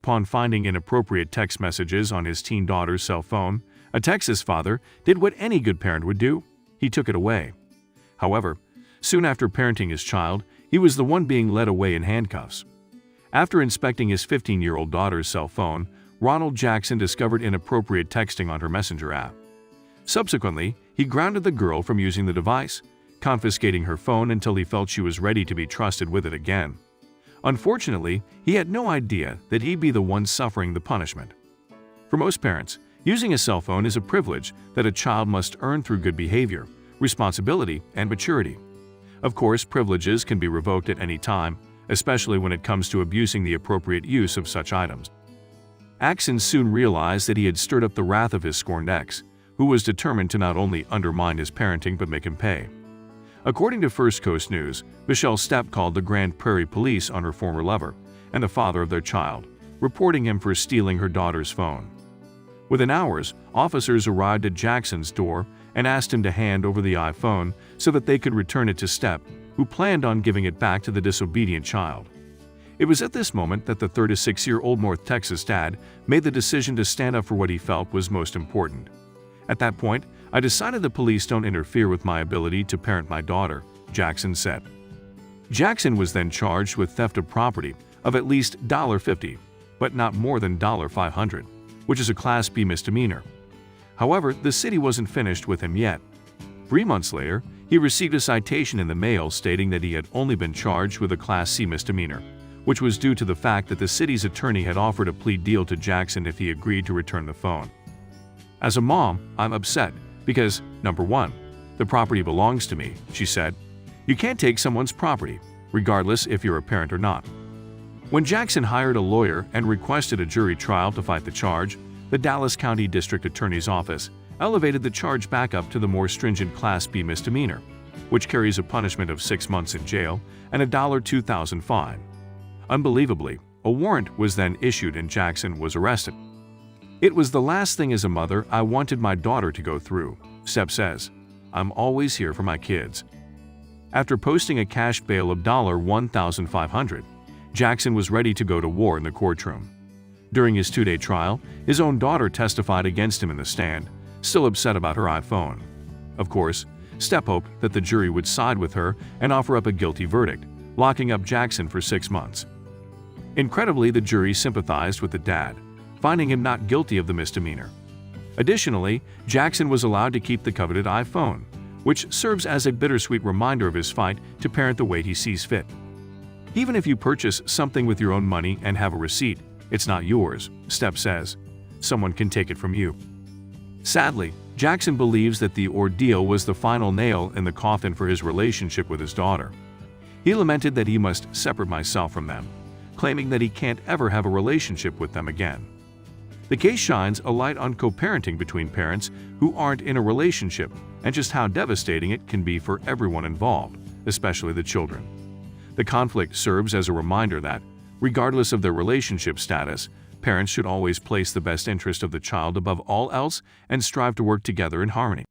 Upon finding inappropriate text messages on his teen daughter's cell phone, a Texas father did what any good parent would do. He took it away. However, soon after parenting his child, he was the one being led away in handcuffs. After inspecting his 15-year-old daughter's cell phone, Ronald Jackson discovered inappropriate texting on her Messenger app. Subsequently, he grounded the girl from using the device, confiscating her phone until he felt she was ready to be trusted with it again. Unfortunately, he had no idea that he'd be the one suffering the punishment. For most parents, using a cell phone is a privilege that a child must earn through good behavior, responsibility, and maturity. Of course, privileges can be revoked at any time, especially when it comes to abusing the appropriate use of such items. Jackson soon realized that he had stirred up the wrath of his scorned ex, who was determined to not only undermine his parenting but make him pay. According to First Coast News, Michelle Stepp called the Grand Prairie police on her former lover and the father of their child, reporting him for stealing her daughter's phone. Within hours, officers arrived at Jackson's door and asked him to hand over the iPhone so that they could return it to Stepp, who planned on giving it back to the disobedient child. It was at this moment that the 36-year-old North Texas dad made the decision to stand up for what he felt was most important. At that point, I decided the police don't interfere with my ability to parent my daughter, Jackson said. Jackson was then charged with theft of property of at least $50, but not more than $500, which is a Class B misdemeanor. However, the city wasn't finished with him yet. 3 months later, he received a citation in the mail stating that he had only been charged with a Class C misdemeanor, which was due to the fact that the city's attorney had offered a plea deal to Jackson if he agreed to return the phone. As a mom, I'm upset because, number one, the property belongs to me, she said. You can't take someone's property, regardless if you're a parent or not. When Jackson hired a lawyer and requested a jury trial to fight the charge, the Dallas County District Attorney's Office elevated the charge back up to the more stringent Class B misdemeanor, which carries a punishment of 6 months in jail and a $2,000 fine. Unbelievably, a warrant was then issued and Jackson was arrested. It was the last thing as a mother I wanted my daughter to go through, Stepp says. I'm always here for my kids. After posting a cash bail of $1,500, Jackson was ready to go to war in the courtroom. During his 2-day trial, his own daughter testified against him in the stand, still upset about her iPhone. Of course, Stepp hoped that the jury would side with her and offer up a guilty verdict, locking up Jackson for 6 months. Incredibly, the jury sympathized with the dad, finding him not guilty of the misdemeanor. Additionally, Jackson was allowed to keep the coveted iPhone, which serves as a bittersweet reminder of his fight to parent the way he sees fit. Even if you purchase something with your own money and have a receipt, it's not yours, Stepp says. Someone can take it from you. Sadly, Jackson believes that the ordeal was the final nail in the coffin for his relationship with his daughter. He lamented that he must separate myself from them, claiming that he can't ever have a relationship with them again. The case shines a light on co-parenting between parents who aren't in a relationship and just how devastating it can be for everyone involved, especially the children. The conflict serves as a reminder that, regardless of their relationship status, parents should always place the best interest of the child above all else and strive to work together in harmony.